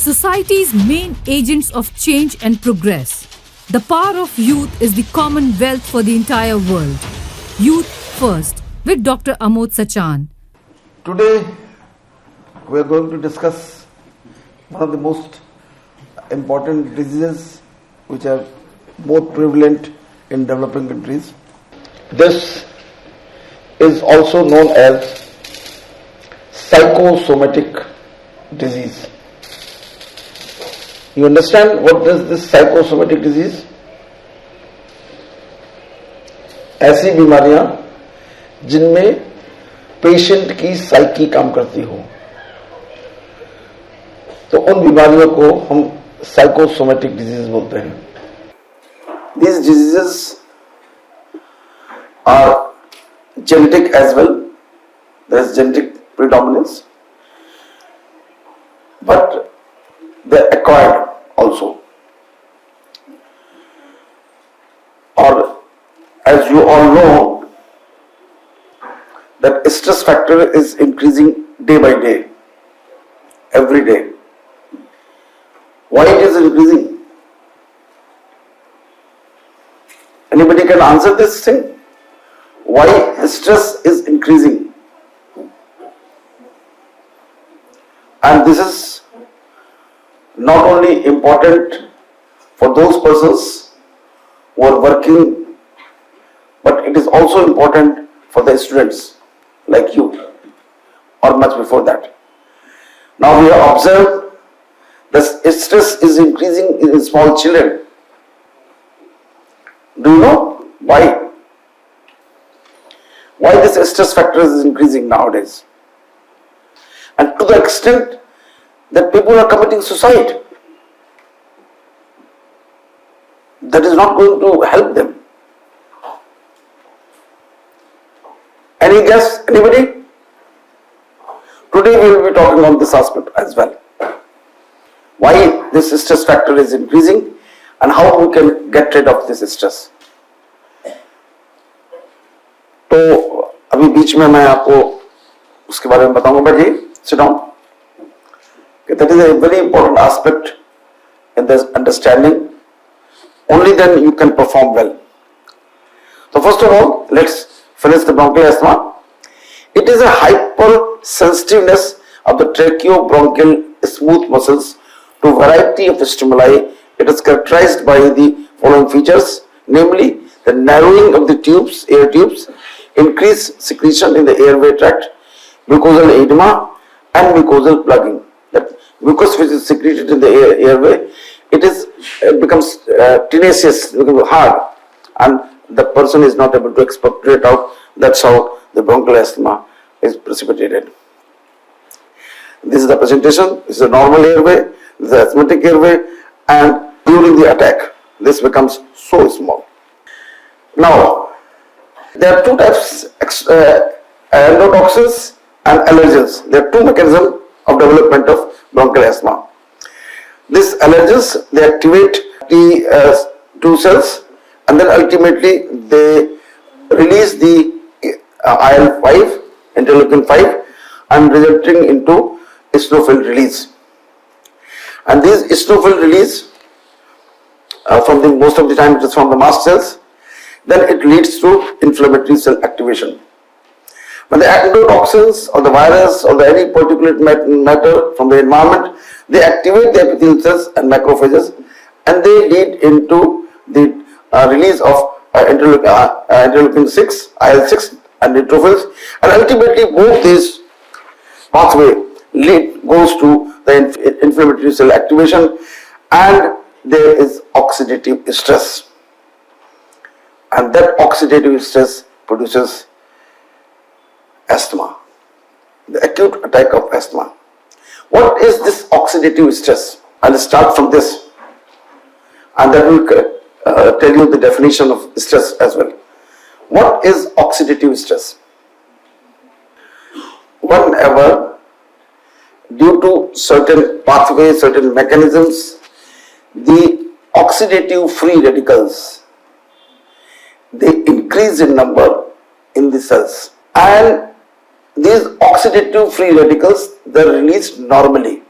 Society's main agents of change and progress. The power of youth is the common wealth for the entire world. Youth First with Dr. Amod Sachan. Today we are going to discuss one of the most important diseases which are more prevalent in developing countries. This is also known as psychosomatic disease. You understand what is this psychosomatic disease? ऐसी बीमारियां जिनमें patient की psyche काम करती हो, तो उन बीमारियों को हम साइकोसोमेटिक डिजीज बोलते हैं. These diseases are genetic as well. There is genetic predominance, but they are acquired also. Or as you all know, that stress factor is increasing day by day, every day. Why it is increasing? Anybody can answer this thing? Why stress is increasing? And this is not only important for those persons who are working, but it is also important for the students like you, or much before that. Now we have observed that stress is increasing in small children. Do you know why? Why this stress factor is increasing nowadays? And to the extent that people are committing suicide, that is not going to help them. Any guess? Anybody? Today we will be talking on this aspect as well. Why this stress factor is increasing and how we can get rid of this stress. तो अभी बीच में मैं आपको उसके बारे में बताऊंगा. बैठिए, sit down. That is a very important aspect in this understanding. Only then you can perform well. So first of all, let's finish the bronchial asthma. It is a hypersensitiveness of the tracheobronchial smooth muscles to variety of stimuli. It is characterized by the following features, namely the narrowing of the tubes, air tubes, increased secretion in the airway tract, mucosal edema, and mucosal plugging. That mucus which is secreted in the airway, it becomes tenacious, becomes hard, and the person is not able to expectorate out. That's how the bronchial asthma is precipitated. This is the presentation. This is a normal airway, this is the asthmatic airway, and during the attack, this becomes so small. Now, there are two types, endotoxins and allergens. There are two mechanisms of development of bronchial asthma. These allergens, they activate T2 cells, and then ultimately they release the IL-5, interleukin 5, and resulting into eosinophil release. And these eosinophil release, most of the time it is from the mast cells, then it leads to inflammatory cell activation. When the endotoxins or the virus or any particulate matter from the environment, they activate the epithelial cells and macrophages, and they lead into the release of interleukin 6, IL-6 and neutrophils, and ultimately both these pathway goes to the inflammatory cell activation, and there is oxidative stress, and that oxidative stress produces asthma, the acute attack of asthma. What is this oxidative stress? I'll start from this, and then we'll tell you the definition of stress as well. What is oxidative stress? Whenever, due to certain pathways, certain mechanisms, the oxidative free radicals, they increase in number in the cells, and these oxidative free radicals, they are released normally.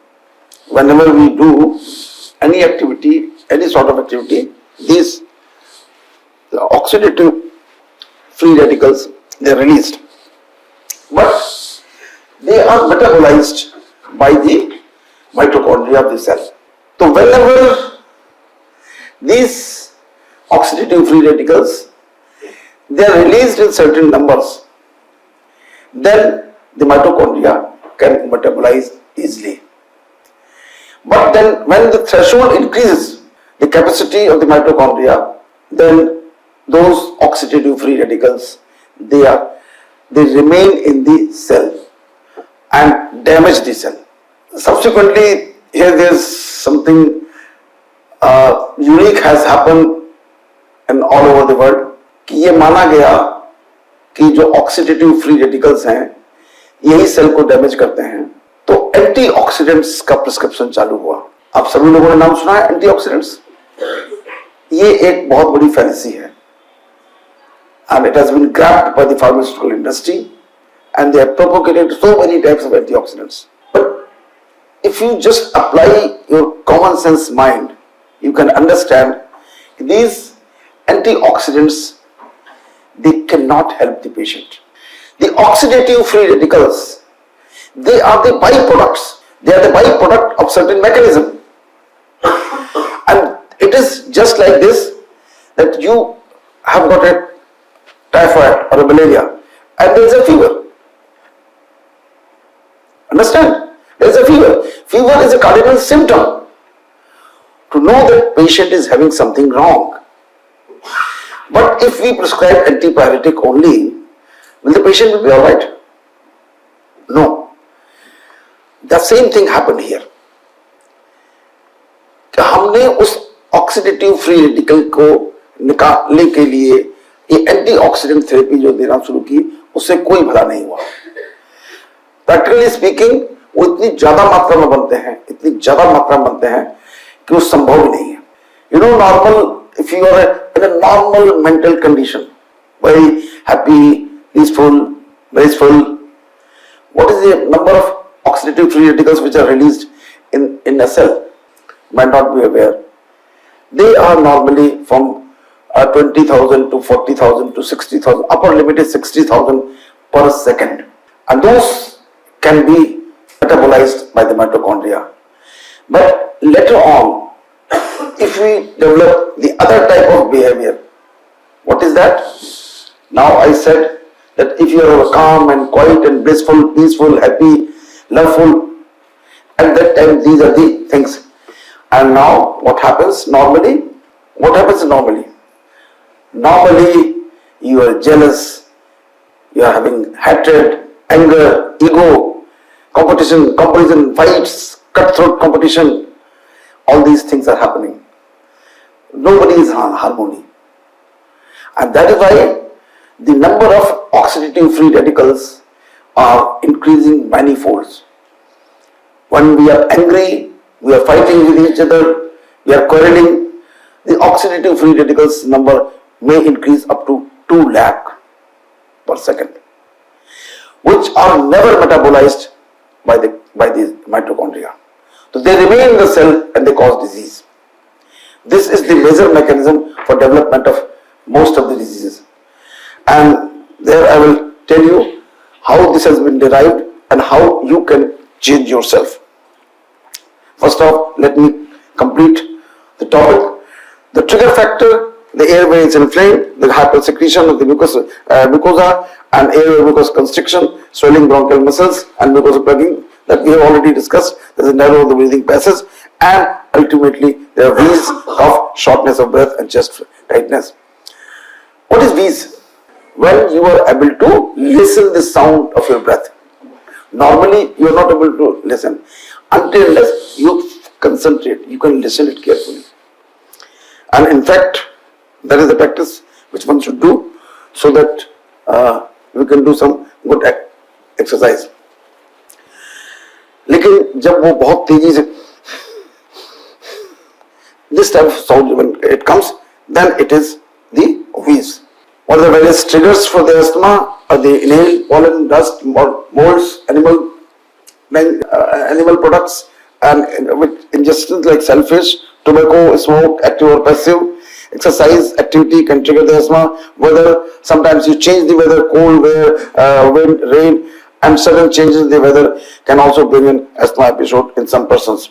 whenever we do any activity, any sort of activity, these the oxidative free radicals, they are released. But they are metabolized by the mitochondria of the cell. So whenever these oxidative free radicals, they are released in certain numbers, then the mitochondria can metabolize easily. But then when the threshold increases, the capacity of the mitochondria, then those oxidative free radicals, they remain in the cell and damage the cell. Subsequently, here there's something unique has happened in all over the world कि ये माना गया कि जो oxidative free radicals हैं यही cell को damage करते हैं, तो एंटीऑक्सीडेंट्स का प्रिस्क्रिप्शन चालू हुआ. आप सभी लोगों ने नाम सुना है एंटीऑक्सीडेंट्स. ये एक बहुत बड़ी फैंसी है and it has been grabbed by the pharmaceutical industry and they have propagated so many types of antioxidants. But if you just apply your common sense mind, you can understand these antioxidants, they cannot help the patient. The oxidative free radicals, they are the byproducts. They are the byproduct of certain mechanism. And it is just like this, that you have got a typhoid or a malaria and there is a fever. Understand? There is a fever. Fever is a cardinal symptom to know that patient is having something wrong. But if we prescribe antipyretic only, will the patient be alright? No. The same thing happened here. हमने उस oxidative free radical को निकालने के लिए ये antioxidant therapy जो देना शुरू की, उससे कोई भला नहीं हुआ. प्रैक्टिकली स्पीकिंग वो इतनी ज्यादा मात्रा में बनते हैं कि वो संभव ही नहीं है. You know, normal, if you are in a normal mental condition, very happy, peaceful, blissful, what is the number of oxidative free radicals which are released in a cell? Might not be aware. They are normally from 20,000 to 40,000 to 60,000. Upper limit is 60,000 per second. And those can be metabolized by the mitochondria. But later on, if we develop the other type of behavior, what is that? Now I said that if you are calm and quiet and blissful, peaceful, happy, loveful, at that time these are the things. And now what happens normally? What happens normally? Normally you are jealous, you are having hatred, anger, ego, competition, comparison, fights, cutthroat competition. All these things are happening. Nobody is in harmony. And that is why the number of oxidative free radicals are increasing manifolds. When we are angry, we are fighting with each other, we are quarreling, the oxidative free radicals number may increase up to 2 lakh per second, which are never metabolized by the mitochondria. So they remain in the cell and they cause disease. This is the major mechanism for development of most of the diseases. And there I will tell you how this has been derived and how you can change yourself. First off, let me complete the topic. The trigger factor, the airway is inflamed, the hypersecretion of the mucosa and airway mucous constriction, swelling bronchial muscles and mucosa plugging that we have already discussed. There is a narrow of the breathing passes and ultimately there are wheeze, cough, shortness of breath and chest tightness. What is wheeze? When you are able to listen the sound of your breath. Normally you are not able to listen until unless you concentrate, you can listen it carefully. And in fact, that is the practice which one should do so that we can do some good exercise. लेकिन जब वो बहुत तेजी से this type of sound when it comes, then it is the wheeze. What are the various triggers for the asthma? Are the inhaled pollen, dust, molds, animal products, and with ingestions like shellfish, tobacco, smoke, active or passive, exercise, activity can trigger the asthma. Weather, sometimes you change the weather, cold weather, wind, rain, and sudden changes in the weather can also bring an asthma episode in some persons.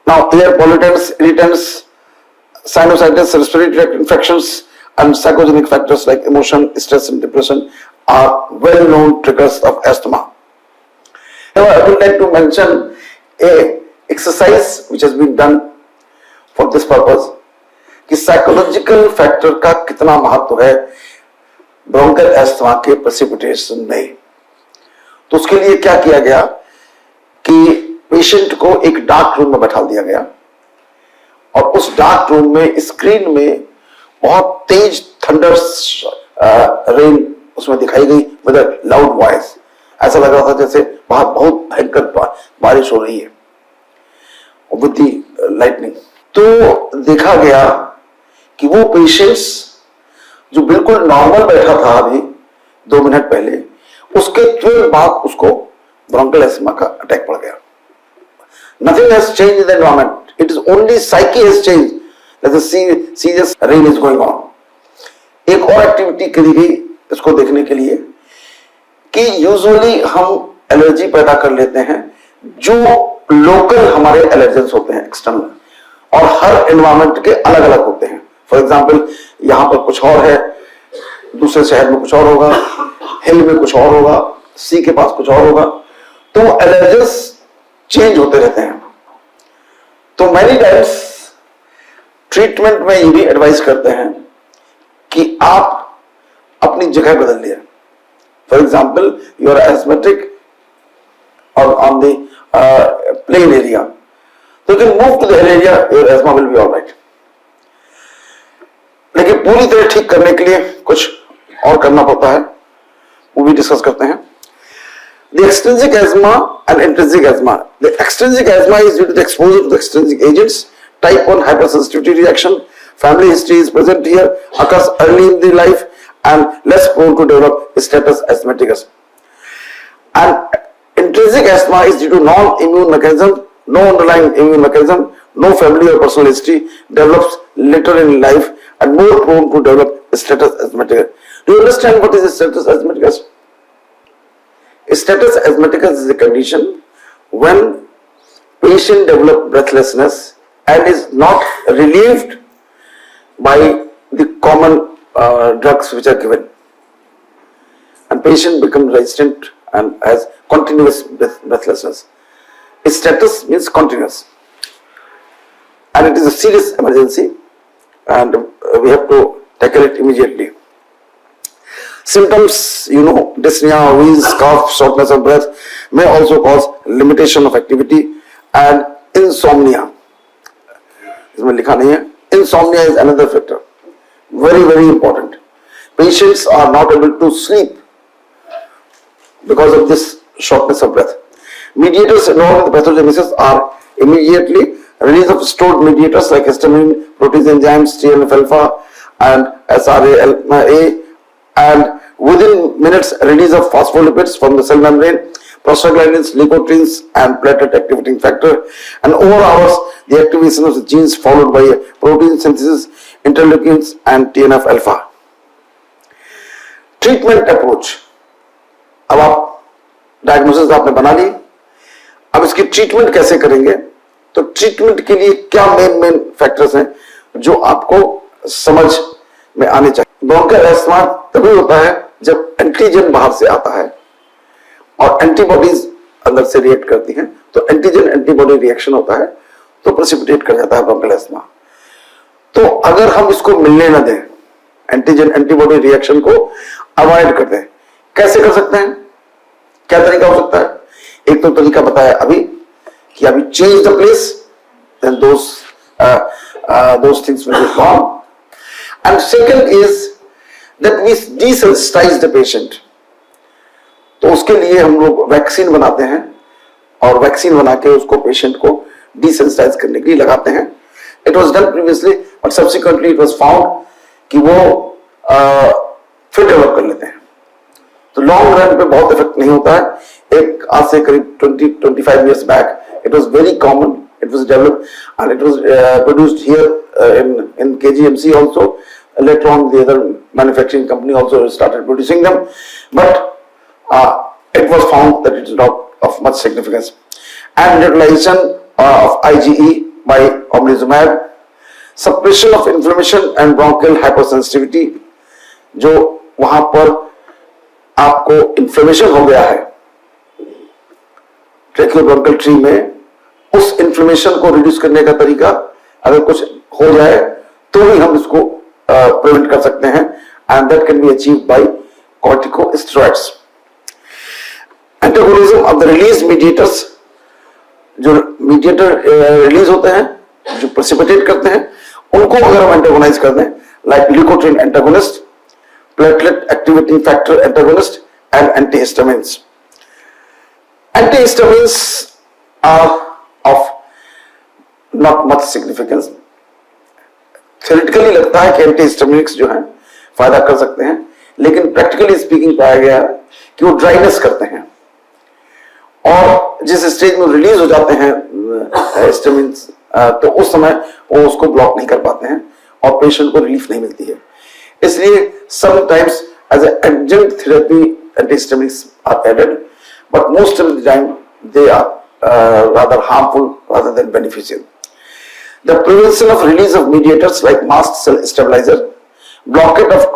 Now, air pollutants, irritants, sinusitis, respiratory tract infections, and psychogenic factors like emotion, stress, and depression are well-known triggers of asthma. However, I would like to mention a exercise which has been done for this purpose कि psychological factor का कितना महत्व है bronchial asthma के precipitation में। तो उसके लिए क्या किया गया कि पेशेंट को एक डार्क रूम में बैठा दिया गया और उस डार्क रूम में स्क्रीन में बहुत तेज थंडर रेन उसमें दिखाई गई विद अ लाउड वॉइस। ऐसा लग रहा था जैसे बाहर बहुत भयंकर बारिश हो रही है विद द लाइटनिंग। तो देखा गया कि वो पेशेंट्स जो बिल्कुल नॉर्मल बैठा था अभी 2 मिनट पहले, उसके तुरंत बाद उसको ब्रोंकल एस्थमा का अटैक पड़ गया। Nothing has changed in the environment. It is only psyche has changed. That the serious rain is going on. एक और एक्टिविटी करी गई इसको देखने के लिए कि यूजुअली हम एलर्जी पैदा कर लेते हैं जो लोकल हमारे एलर्जेंस होते हैं एक्सटर्नल, और हर एनवायरमेंट के अलग अलग होते हैं। फॉर एग्जाम्पल यहां पर कुछ और है, दूसरे शहर में कुछ और होगा, हिल में कुछ और होगा, सी के पास कुछ और होगा, तो एलर्जेंस चेंज होते रहते हैं। तो मैनी टाइम्स ट्रीटमेंट में ये भी एडवाइस करते हैं कि आप अपनी जगह बदल लिया। For example you are asthmatic और ऑन द प्लेन एरिया, तो you can move to the hill area, your asthma will be alright. लेकिन पूरी तरह ठीक करने के लिए कुछ और करना पड़ता है, वो भी डिस्कस करते हैं। The extrinsic asthma and intrinsic asthma. The extrinsic asthma is due to the exposure to the extrinsic agents. Type 1 hypersensitivity reaction. Family history is present here, occurs early in the life, and less prone to develop status asthmaticus. And intrinsic asthma is due to non-immune mechanism, no underlying immune mechanism, no family or personal history, develops later in life, and more prone to develop status asthmaticus. Do you understand what is status asthmaticus? Status asthmaticus is a condition when patient develops breathlessness and is not relieved by the common drugs which are given, and patient becomes resistant and has continuous breathlessness. Status means continuous, and it is a serious emergency, and we have to tackle it immediately. Symptoms, you know, dyspnea, wheeze, cough, shortness of breath may also cause limitation of activity and insomnia. इसमें लिखा नहीं है, insomnia is another factor, very very important. Patients are not able to sleep because of this shortness of breath. Mediators involved in the pathogenesis are immediately release of stored mediators like histamine, protease enzymes, TNF-alpha and SRA, and within minutes release of phospholipids from the cell membrane, prostaglandins, leukotrienes and platelet activating factor, and over hours the activation of the genes followed by protein synthesis, interleukins and TNF-alpha. Treatment approach. अब आप diagnosis आपने बना ली, अब इसकी treatment कैसे करेंगे? तो treatment के लिए क्या मेन फैक्टर्स हैं जो आपको समझ में आने चाहिए। ब्रोंकल एस्थमा तभी होता है जब एंटीजन बाहर से आता है और एंटीबॉडीज अंदर से रिएक्ट करती हैं, तो एंटीजन एंटीबॉडी रिएक्शन होता है तो प्रेसिपिटेट कर जाता है ब्रोंकल एस्थमा। तो अगर हम इसको मिलने न दें, एंटीजन एंटीबॉडी रिएक्शन को अवॉइड कर दें, कैसे कर सकते हैं? क्या तरीका हो सकता है? एक तो तरीका बताया अभी कि अभी change the place, then those things will be gone, and second is that we desensitize the patient. तो उसके लिए हम लोग वैक्सीन बनाते हैं और वैक्सीन बना के उसको पेशेंट को डिसेंसिटाइज करने के लिए लगाते हैं। It was done previously, but subsequently it was found कि वो फिर डेवलप कर लेते हैं। तो लॉन्ग रन पे बहुत इफेक्ट नहीं होता है, एक आज से करीब 20-25 years back, it was very common. It was developed and it was produced here in KGMC also. Later on, the other manufacturing company also started producing them, but it was found that it is not of much significance. And neutralization of IgE by omalizumab, suppression of inflammation and bronchial hypersensitivity, जो वहां पर आपको inflammation हो गया है ट्रैकियोब्रोंकियल tree में, उस inflammation को रिड्यूस करने का तरीका अगर कुछ हो जाए तो भी हम इसको प्रिवेंट कर सकते हैं, and that can be achieved by corticosteroids. Antagonism of the release mediators, जो मीडिएटर रिलीज होते हैं जो प्रेसिपिटेट करते हैं, उनको अगर हम एंटागोनाइज कर दें, like leukotriene antagonist, platelet activating factor antagonist and antihistamines. Antihistamines are of not much significance. Theoretically लगता है कि एंटीहिस्टामिनिक्स जो हैं फायदा कर सकते हैं, लेकिन प्रैक्टिकली स्पीकिंग पाया गया है कि वो ड्राइनेस करते हैं, और जिस स्टेज में रिलीज हो जाते हैं हिस्टामिन्स तो उस समय वो उसको ब्लॉक नहीं कर पाते हैं और पेशेंट को रिलीफ नहीं मिलती है. इसलिए sometimes as adjunct therapy antihistaminics are added, but most of the time they are rather harmful rather than beneficial. The prevention of release of mediators like mast cell stabilizer, blockade of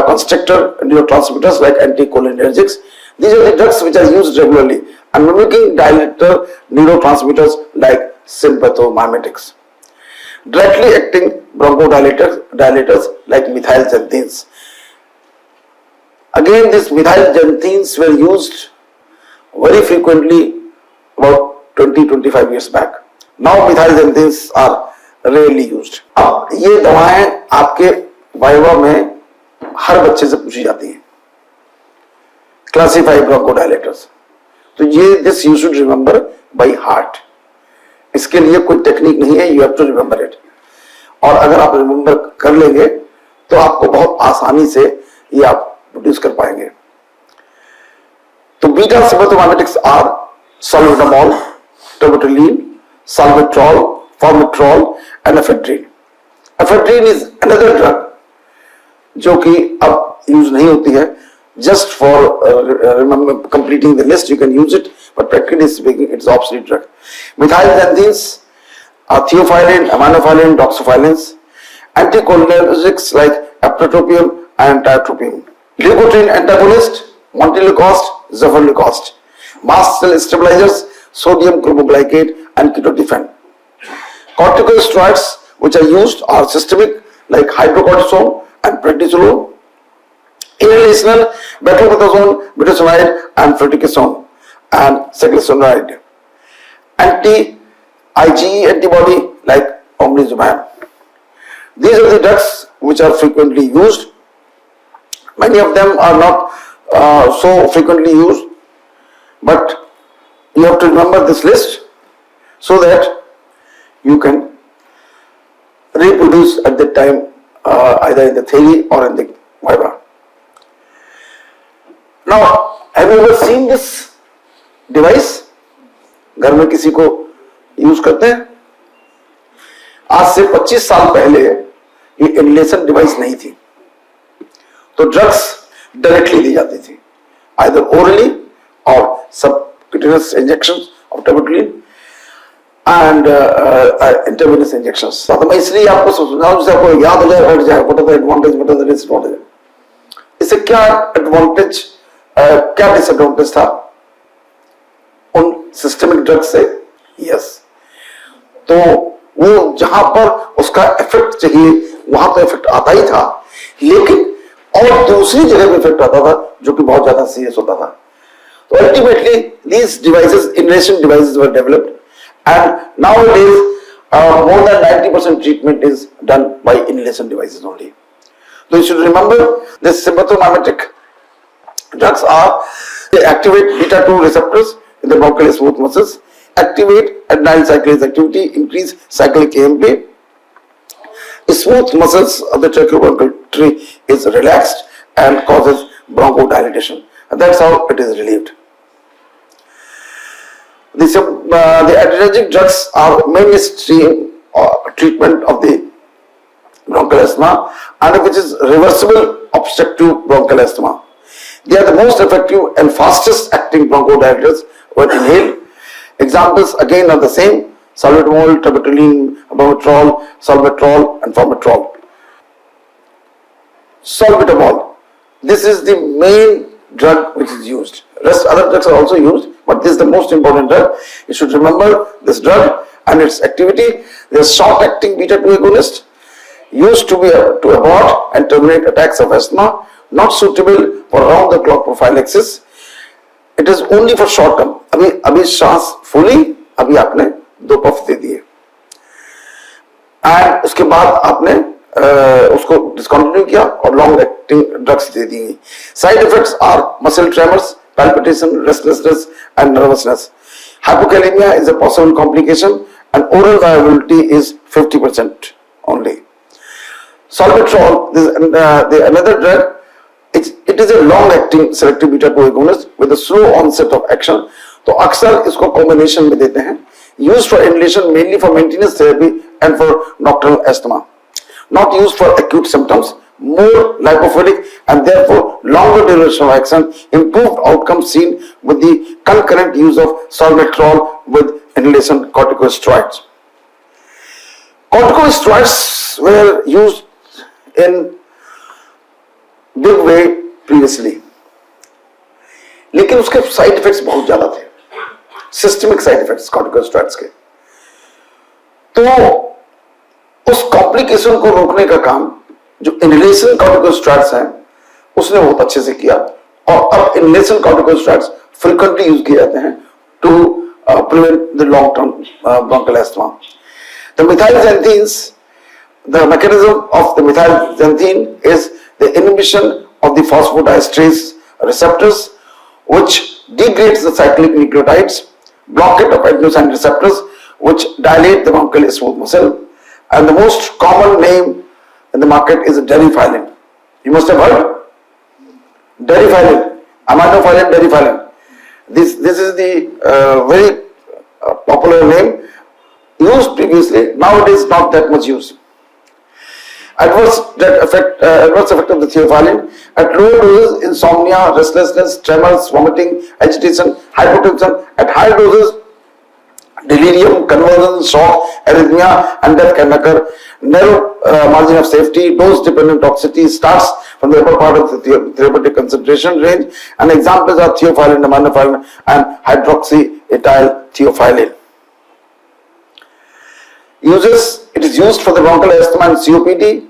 constrictor neurotransmitters like anticholinergics. These are the drugs which are used regularly, and mimicking dilator neurotransmitters like sympathomimetics. Directly acting bronchodilators like methylxanthines. Again, these methylxanthines were used very frequently about 20-25 years back. Now methylxanthines are rarely used. अब ये दवाएं आपके viva में हर बच्चे से पूछी जाती हैं. क्लासिफाइड ब्रोंकोडायलेटर्स, तो ये this you should remember by heart. इसके लिए कोई टेक्निक नहीं है, you have to remember it. और अगर आप रिमेंबर कर लेंगे तो आपको बहुत आसानी से ये आप प्रोड्यूस कर पाएंगे. तो beta sympathomimetics are salbutamol, terbutaline, salmeterol, formoterol and ephedrine. Ephedrine is another drug जो कि अब यूज नहीं होती है. Just for completing the list, you can use it, but practically speaking, it's obsolete drug. Methylxanthines, theophylline, aminophylline, doxyphylline, anticholinergics like apratropium and tiotropium. Leukotriene antagonist, montelukast, zevalukast. Mast cell stabilizers, sodium chromoglycate and ketotifen. Corticosteroids which are used are systemic like hydrocortisone and prednisolone. Inhalational, betamethasone, budesonide and fluticasone and cyclophosphamide. Anti-IgE antibody like omalizumab. These are the drugs which are frequently used. Many of them are not so frequently used, but you have to remember this list so that you can reproduce at that time either in the theory or in the viva. Now, have you ever seen this device? घर में किसी को use करते हैं? आज से 25 साल पहले ये इनहेलेशन डिवाइस नहीं थी, तो ड्रग्स डायरेक्टली दी जाती थी, आइदर ओरली और subcutaneous injections of terbutaline and intravenous injections. तो मैं इसलिए आपको समझाऊं जिससे आपको याद हो जाए, हट जाए, what are the advantage, what are the disadvantage. इससे क्या एडवांटेज क्या डिसएडवांटेज था उन सिस्टमिक ड्रग से? यस, तो वो जहां पर उसका इफेक्ट चाहिए वहां तो इफेक्ट आता ही था, लेकिन और दूसरी जगह पे इफेक्ट आता था जो कि बहुत ज्यादा सीरियस होता था. तो ultimately these devices, inhalation devices were developed, and nowadays more than 90% treatment is done by inhalation devices only. So you should remember this sympathomimetic drugs are, they activate beta 2 receptors in the bronchial smooth muscles, activate adenyl cyclase activity, increase cyclic AMP. Smooth muscles of the tracheobronchial tree is relaxed and causes bronchodilation, and that's how it is relieved. The adrenergic drugs are mainstream treatment of the bronchial asthma, and which is reversible obstructive bronchial asthma. They are the most effective and fastest acting bronchodilators when inhaled. Examples again are the same: salbutamol, terbutaline, amometrol, salmeterol, and formoterol. Salbutamol. This is the main drug which is used. Rest other drugs are also used, but this is the most important drug. You should remember this drug and its activity. They are short-acting beta-2 agonist used to abort and terminate attacks of asthma, not suitable for round-the-clock prophylaxis. It is only for short term. अभी सांस फूली, अभी आपने 2 puff दे दिए, and उसके बाद आपने उसको डिस्कंटिन्यू किया और लॉन्ग एक्टिंग ड्रग्स दे दी. Side effects are muscle tremors, palpitation, restlessness, and nervousness. Hypokalemia is a possible complication, and oral viability is 50% only. Salmeterol, this is another drug. It is a long-acting selective beta-2 agonist with a slow onset of action. तो अक्सर इसको combination में देते हैं. Used for inhalation mainly for maintenance therapy and for nocturnal asthma. Not used for acute symptoms. More lipophilic and therefore longer duration of action. Improved outcomes seen with the concurrent use of salmeterol with inhalation corticosteroids. Corticosteroids were used in big way previously, लेकिन उसके side effects बहुत ज्यादा थे, systemic side effects corticosteroids के. तो उस complication को रोकने का काम जो इनहेलेशन कॉर्टिकोस्टेरॉइड्स हैं उसने बहुत अच्छे से किया, और अब इनहेलेशन कॉर्टिकोस्टेरॉइड्स फ्रीक्वेंटली यूज किए जाते हैं to prevent the long term bronchial asthma. The methylxanthines, the mechanism of the methylxanthine is the inhibition of the phosphodiesterase receptors, which degrades the cyclic nucleotides, blockade of adenosine receptors, which dilate the bronchial smooth muscle, and the most common name in the market is derifylin. You must have heard derifylin, aminophyllin derifylin. This is the very popular name used previously. Now it is not that much used. Adverse effect of the theophylline at lower doses: insomnia, restlessness, tremors, vomiting, agitation, hypotension. At higher doses, delirium, convulsion, shock, arrhythmia, and death can occur. Narrow margin of safety. Dose-dependent toxicity starts from the upper part of the therapeutic concentration range. And examples are theophylline, aminophyllin, and hydroxyethyl theophylline. Uses: it is used for the bronchial asthma and COPD.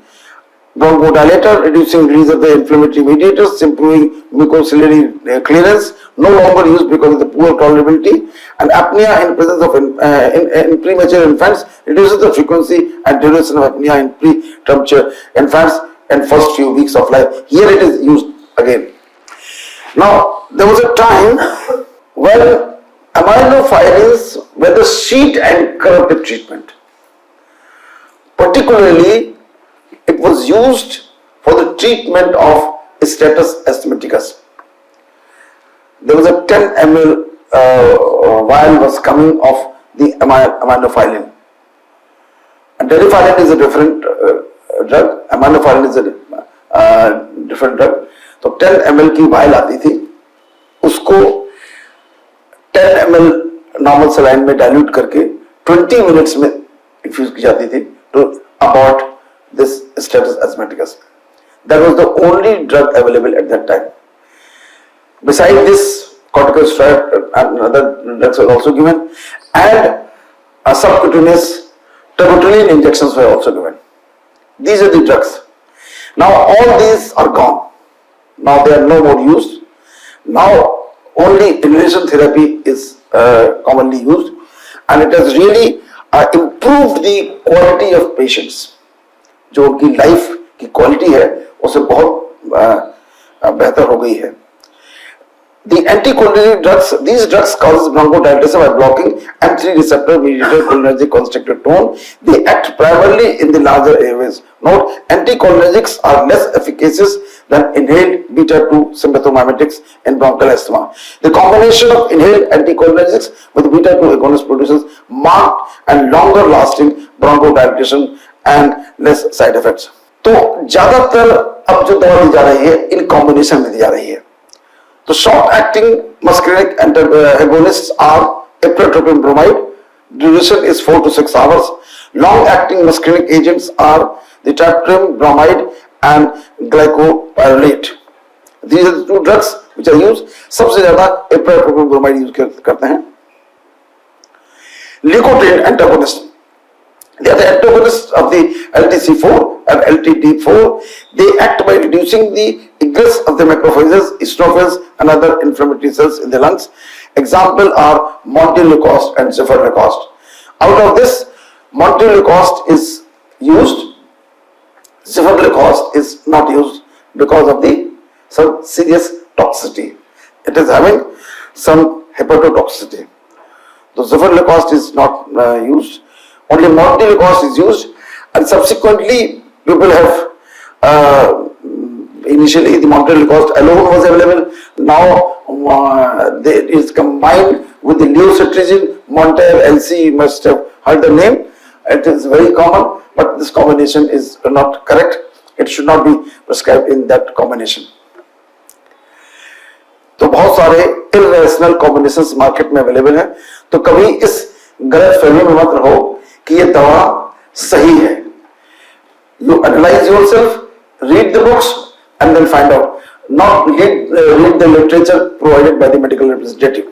Bronchodilator, reducing release of the inflammatory mediators, improving mucociliary clearance. No longer used because of the poor tolerability. And apnea in presence of in premature infants, reduces the frequency and duration of apnea in preterm infants in first few weeks of life. Here it is used again. Now, there was a time when aminophylines were the sheet anchor of the treatment. Particularly, it was used for the treatment of status asthmaticus. There was a 10 ml vial was coming of the aminophyllin. And derifylin is a different drug. Aminophyllin is a different drug. तो 10 ml की vial आती थी, उसको 10 ml normal saline में dilute करके 20 minutes में infuse की जाती थी to abort this status asthmaticus. That was the only drug available at that time. Besides this, corticosteroid and other drugs were also given, and subcutaneous terbutaline injections were also given. These are the drugs. Now all these are gone. Now they are no more used. Now only inhalation therapy is commonly used, and it has really improved the quality of patients. जो उनकी life की quality है उसे बहुत बेहतर हो गई है. The anticholinergic drugs, these drugs causes bronchodilatation by blocking M3 receptor mediated cholinergic constrictor tone. They act primarily in the larger airways. Note, anticholinergics are less efficacious than inhaled beta-2 sympathomimetics in bronchial asthma. The combination of inhaled anticholinergics with beta-2 agonists produces marked and longer-lasting bronchodilation and less side effects. तो ज्यादातर अब जो दवा दी जा रही है in combination में दी जा रही है. तो short-acting muscarinic agonists are ipratropine bromide. Duration is 4 to 6 hours. Long-acting muscarinic agents are the tretinoin bromide and glycopyrrolate. These are the two drugs which are used. सबसे ज्यादा ipratropine bromide यूज करते हैं. Leukotriene antagonist. They are the antagonists of the LTC4 and LTT4. They act by reducing the egress of the macrophages, eosinophils, and other inflammatory cells in the lungs. Example are montelukast and zefarlecost. Out of this, montelukast is used. Zefarlecost is not used because of some serious toxicity. It is having some hepatotoxicity. So zefarlecost is not used. Only montelukast is used, and subsequently people have initially the montelukast alone was available. Now it is combined with the leocetrizine, Montel LC. You must have heard the name. It is very common, but this combination is not correct. It should not be prescribed in that combination. तो बहुत सारे irrational combinations market में available है. तो कभी इस गलत फहमी में मत रहो कि ये दवा सही है. You analyze yourself, read the books, and then find out. Not read the literature provided by the medical representative.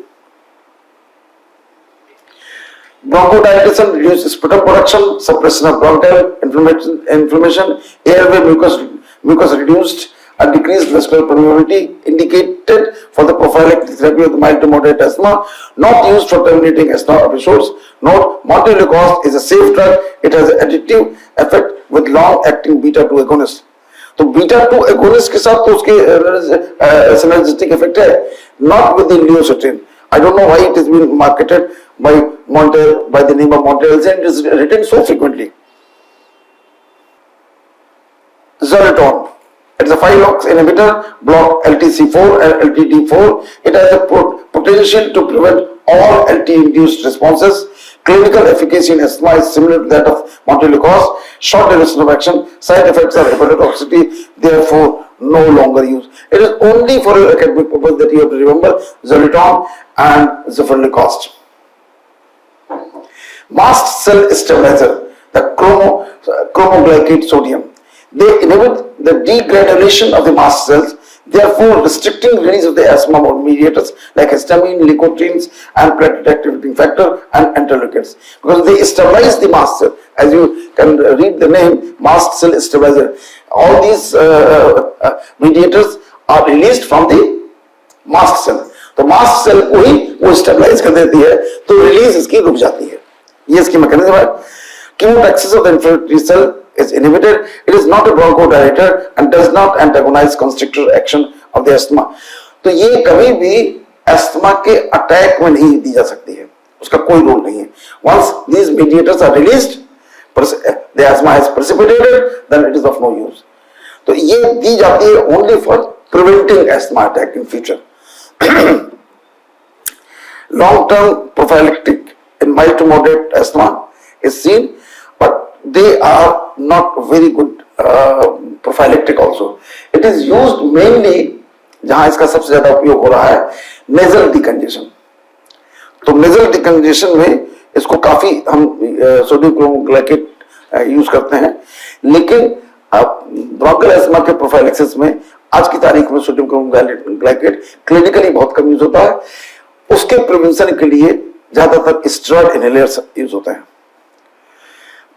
Bronchodilation reduces sputum production, suppression of bronchial inflammation, airway mucus reduced, and decreased vascular permeability, indicated for the prophylactic therapy of the mild to moderate asthma, not used for terminating asthma episodes. Note, montelukast is a safe drug. It has an additive effect with long-acting beta-2 agonist. तो beta-2 agonist के साथ तो उसके synergistic effect है, not with the leocetrizine. I don't know why it is being marketed by the name of Montel, and it is written so frequently. Zolitol. It is a 5-LOX inhibitor, block LTC4 and LTT4. It has a potential to prevent all LT-induced responses. Clinical efficacy in asthma is similar to that of montelukast. Short duration of action. Side effects are hepatotoxicity, therefore no longer used. It is only for your academic purpose that you have to remember Zolitol and zefarlecost. Mast cell stabilizer, the chromoglycate sodium. They inhibit the degranulation of the mast cells, therefore restricting release of the asthma mediators like histamine, leukotrienes, and platelet activating factor and interleukins, because they stabilize the mast cell. As you can read the name, mast cell stabilizer. All these mediators are released from the mast cell. तो mast cell को ही वो stabilize कर देती है, तो release इसकी रुक जाती है. ये इसकी mechanism है. Chemotaxis of the inflammatory cell is inhibited. It is not a bronchodilator and does not antagonize constrictor action of the asthma. तो ये कभी भी asthma के attack में नहीं दी जा सकती है. उसका कोई रोल नहीं है. Once these mediators are released, the asthma has precipitated, then it is of no use. तो ये दी जाती है only for preventing asthma attack in future. Long-term prophylactic in mild to moderate asthma is seen, but they are not very good prophylactic also. It is used mainly, जहां इसका सबसे ज्यादा उपयोग हो रहा है, nasal decongestion. तो nasal decongestion में इसको काफी हम सोडियम क्रोमोग्लाइकेट यूज करते हैं, लेकिन ब्रोंकियल एस्मा के प्रोफाइलेक्सिस में आज की तारीख में सोडियम क्रोमोग्लाइकेट क्लिनिकली बहुत कम यूज होता है. उसके प्रिवेंशन के लिए ज्यादातर स्टेरॉइड इनहेलर्स यूज होते हैं.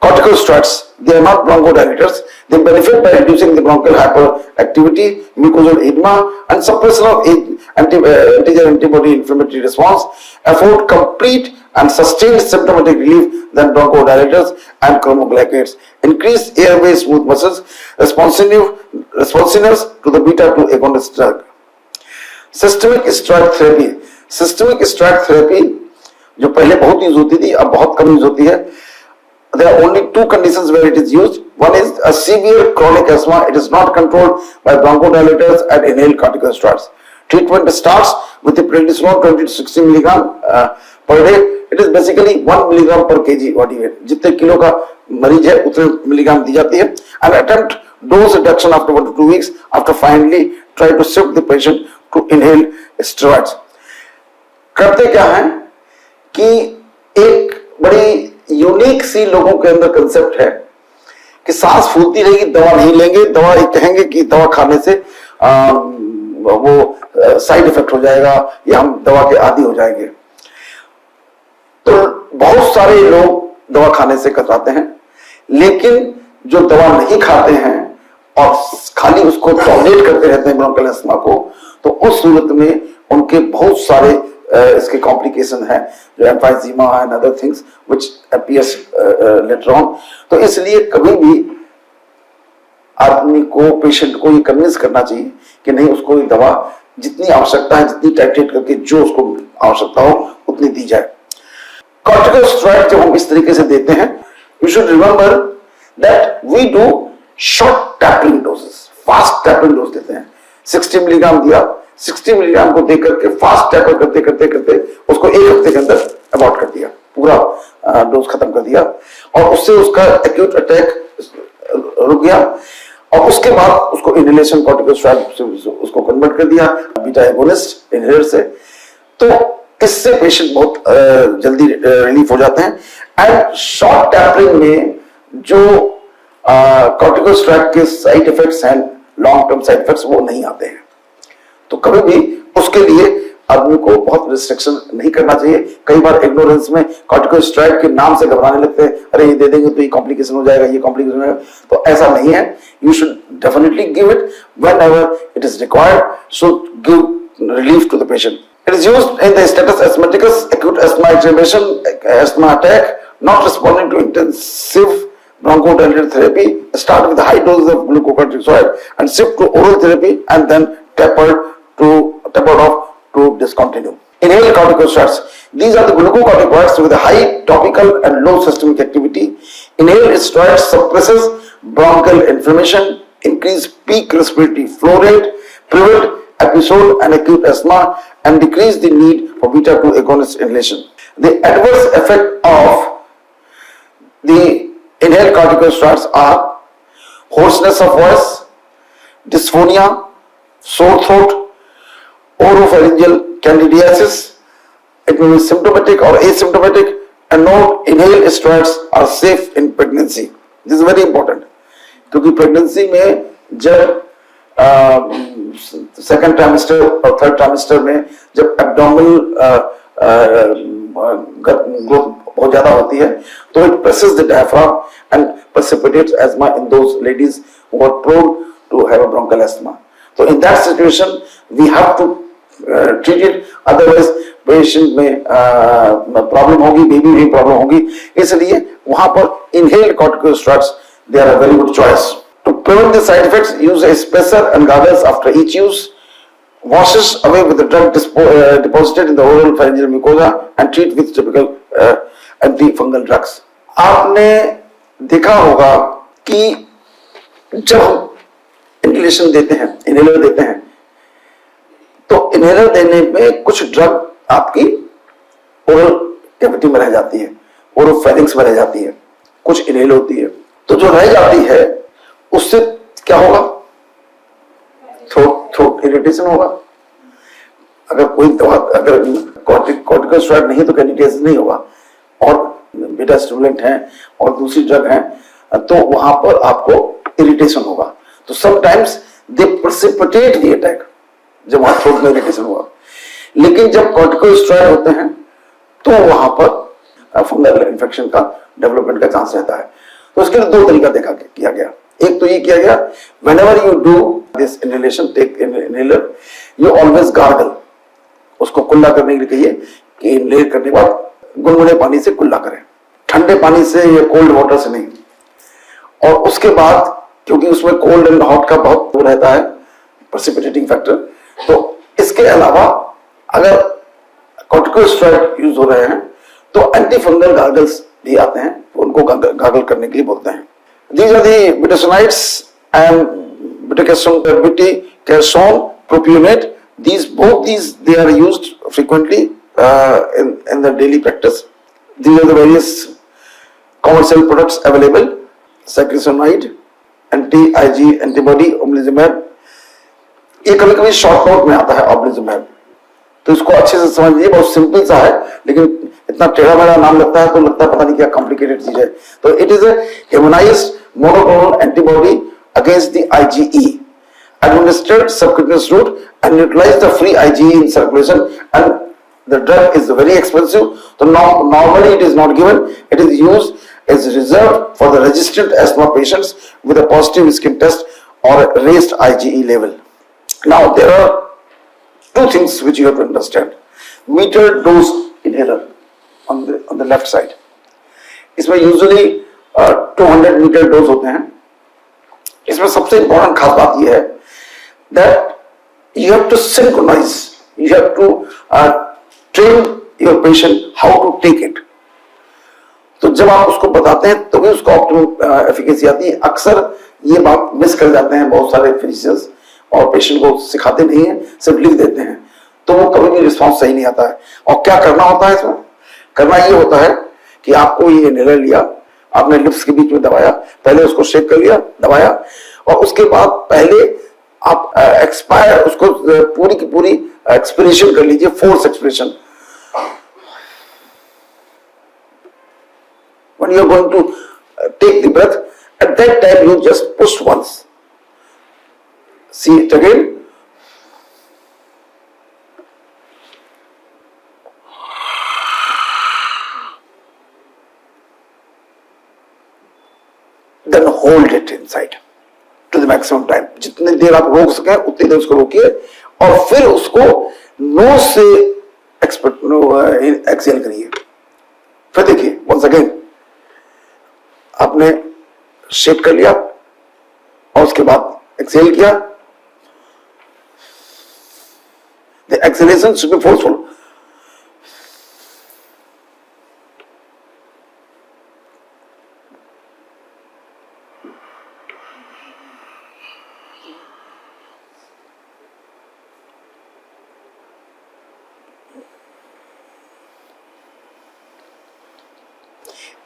Corticosteroids, they are not bronchodilators. They benefit by reducing the bronchial hyperactivity, mucosal edema, and suppression of antigen antibody inflammatory response. Afford complete and sustained symptomatic relief than bronchodilators and chromoglycates. Increase airway smooth muscles, responsiveness to the beta-2 agonist drug. Systemic steroid therapy. Systemic steroid therapy जो पहले बहुत use होती थी, अब बहुत कम use होती है. there are only two conditions where it is used. One is a severe chronic asthma. It is not controlled by bronchodilators and inhaled corticosteroids. Treatment starts with the prednisolone 20 to 60 milligram per day. It is basically 1 milligram per kg body weight. जितने kilo का मरीज है उतने milligram दी जाती है. And attempt dose reduction after 1 to 2 weeks. After finally try to shift the patient to inhaled steroids. करते क्या है कि एक बड़ी यूनिक सी लोगों के अंदर कंसेप्ट है कि सांस फूलती रहेगी, दवा नहीं लेंगे, दवा कहेंगे कि दवा खाने से वो साइड इफेक्ट हो जाएगा या हम दवा के आदी हो जाएंगे. तो बहुत सारे लोग दवा खाने से कतराते हैं, लेकिन जो दवा नहीं खाते हैं और खाली उसको टॉलरेट करते रहते हैं ब्रोंकियल अस्थमा को, तो उस सूरत में उनके बहुत सारे इसके कॉम्प्लिकेशन है, जो emphysema and other things which appears later on. तो इसलिए कभी भी आदमी को, पेशेंट को ये कन्विंस करना चाहिए कि नहीं, उसको ये दवा जितनी आवश्यकता है, जितनी टाइट्रेट करके जो उसको आवश्यकता हो उतनी दी जाए. कॉर्टिकोस्टेरॉइड जब हम इस तरीके से देते हैं, you should remember that we do short tapering doses, fast tapering dose देते हैं. 60 मिलीग्राम दिया, 60 मिलीग्राम को देकर के फास्ट टैपर करते करते करते उसको एक हफ्ते के अंदर अबॉर्ट कर दिया, पूरा डोज खत्म कर दिया, और उससे उसका एक्यूट अटैक रुक गया. और उसके बाद उसको इनहेलेशन कॉर्टिकोस्टेरॉइड से उसको कन्वर्ट कर दिया बीटा एगोनिस्ट इनहेलर से. तो इससे पेशेंट बहुत जल्दी रिलीफ हो जाते हैं. एंड शॉर्ट टैपरिंग में जो कॉर्टिकोस्टेरॉइड के साइड इफेक्ट्स हैं, लॉन्ग टर्म साइड इफेक्ट्स, वो नहीं आते हैं. तो कभी भी उसके लिए आदमी को बहुत रिस्ट्रिक्शन नहीं करना चाहिए. कई बार इग्नोरेंस में कॉर्टिकोस्टेरॉइड के नाम से घबराने लगते हैं, अरे ये दे देंगे तो ये कॉम्प्लिकेशन हो जाएगा, ये कॉम्प्लिकेशन हो जाएगा. तो ऐसा नहीं है. You should definitely give it whenever it is required, so give relief to the patient. It is used in the status asthmaticus, acute asthma exacerbation, asthma attack, not responding to intensive bronchodilator therapy. Start with high doses of glucocorticoid and shift to oral therapy and then tapered off to discontinue. Inhaled corticosteroids. These are the glucocorticoids with a high topical and low systemic activity. Inhaled steroids suppresses bronchial inflammation, increase peak respiratory flow rate, prevent episode and acute asthma, and decrease the need for beta-2 agonist inhalation. The adverse effect of the inhaled corticosteroids are hoarseness of voice, dysphonia, sore throat, oropharyngeal candidiasis. It may be symptomatic or asymptomatic, and no inhaled steroids are safe in pregnancy. This is very important, क्योंकि pregnancy में जब second trimester और third trimester में जब abdominal growth बहुत ज्यादा होती है, तो it presses the diaphragm and precipitates asthma in those ladies who are prone to have a bronchial asthma. So in that situation we have to treat it, otherwise patient में problem होगी, baby में problem होगी. इसलिए वहां पर inhaled corticosteroids they are a very good choice. To prevent the side effects, use a spacer and gargles after each use. Washes away with the drug deposited in the oral pharyngeal mucosa and treat with typical antifungal drugs. आपने देखा होगा कि जब हम inhalation देते हैं, inhaler देते हैं, तो इनहेलर देने में कुछ ड्रग आपकी ओरल कैविटी में रह जाती है, ओरल फेरिंग्स में रह जाती है, कुछ इनहेल होती है. तो जो रह जाती है उससे क्या होगा? थ्रोट इरिटेशन होगा. अगर कोई दवा, अगर कॉर्टिकोस्टेरॉइड नहीं तो कैंडिडियासिस नहीं होगा, और बीटा स्टिमुलेंट हैं और दूसरी ड्रग हैं, तो वहां पर आपको इरिटेशन होगा. तो sometimes they precipitate the attack जब वहां थ्रोट में इरिटेशन हुआ. लेकिन जब कॉर्टिकोस्टेरॉइड होते हैं तो वहां पर फंगल इन्फेक्शन का डेवलपमेंट का चांस रहता है. तो इसके लिए दो तरीका किया गया. एक तो ये किया गया, whenever you do this inhalation, take inhaler, you always gargle. उसको कुल्ला करने के लिए कहिए कि इनहेल करने के बाद गुनगुने पानी से कुल्ला करें, ठंडे पानी से या कोल्ड वाटर से नहीं. और उसके बाद क्योंकि उसमें कोल्ड एंड हॉट का बहुत वो रहता है प्रेसिपिटेटिंग फैक्टर, तो इसके अलावा अगर कॉर्टिकोस्टेरॉइड यूज हो रहे हैं तो एंटी फंगल गार्गल्स भी आते हैं, उनको गागल करने के लिए बोलते हैं। These are the budesonides and bedaquinosone propionate. Both these they are used frequently in the daily practice. These are the various commercial products available. Saccharosonide, anti-IG antibody, omalizumab. ये कभी कभी शॉर्ट नोट में आता है omalizumab, तो इसको अच्छे से समझ लीजिए, बहुत सिंपल सा है, लेकिन इतना टेढ़ा मेढ़ा नाम लगता है तो लगता है पता नहीं क्या कॉम्प्लिकेटेड चीज है। तो it is a humanised monoclonal antibody against the IgE administered subcutaneous route and neutralize the free IgE in circulation, and the drug is very expensive, so normally it is not given. It is used as reserved for the resistant asthma patients with a positive skin test or raised IgE level. Now there are two things which you have to understand. Meter dose inhaler on the left side. इसमें usually 200 metre dose होते हैं। इसमें सबसे important खास बात यह है that you have to synchronize, you have to train your patient how to take it. तो जब आप उसको बताते हैं तो भी उसको ऑप्टिमम एफिकेसी आती है। अक्सर ये बात मिस कर जाते हैं बहुत सारे फिजिशियंस और पेशेंट को सिखाते नहीं है, सिर्फ लिख देते हैं, तो वो कभी भी रिस्पॉन्स सही नहीं आता है। और क्या करना होता है इसमें? करना ये होता है कि आपको ये इनहेलर लिया, आपने लिप्स के बीच में दबाया, पहले उसको शेक कर लिया, दबाया, और उसके बाद पहले आप एक्सपायर उसको पूरी की पूरी एक्सपिरेशन कर लीजिए, force expiration. When you are going to take the breath, at that time you just push once. See it again. Then hold it inside to the maximum time. जितनी देर आप रोक सकें उतनी देर उसको रोकिए, और फिर उसको नोज से एक्सहेल करिए। फिर देखिए once again, आपने शेक कर लिया और उसके बाद एक्सहेल किया। The exhalation should be forceful.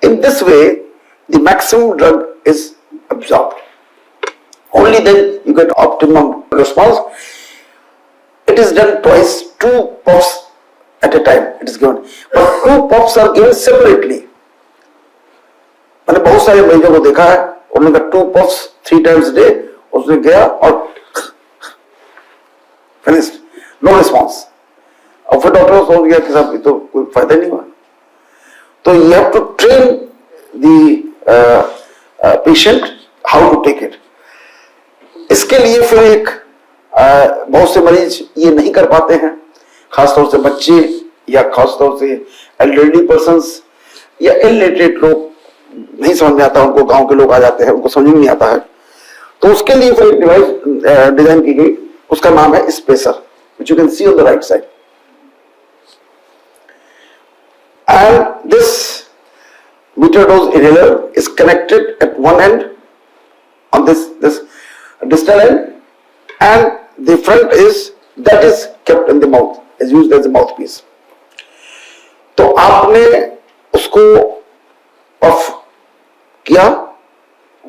In this way, the maximum drug is absorbed. Only then you get optimum response. It is done twice, 2 puffs at a time it is given, but 2 puffs are given separately. मैंने बहुत सारे मरीजों को देखा है, उन्होंने 2 puffs 3 times a day, उसने गया और finished, no response. और फिर डॉक्टर को समझ गया कि साहब ये तो कोई फायदा नहीं हुआ। तो you have to train the patient how to take it. इसके लिए फिर एक बहुत से मरीज ये नहीं कर पाते हैं, खासतौर से बच्चे या खासतौर से एल्डरली पर्सन्स या इलिटरेट लोग, नहीं समझ में आता, उनको गांव के लोग आ जाते हैं, उनको समझ में नहीं आता है, तो उसके लिए फिर एक डिवाइस डिजाइन की गई, उसका नाम है spacer, which you can see on the right side. And this meter dose inhaler is connected at one end on this distal end, and the front is kept in the mouth, is used as a mouthpiece. तो आपने उसको puff किया,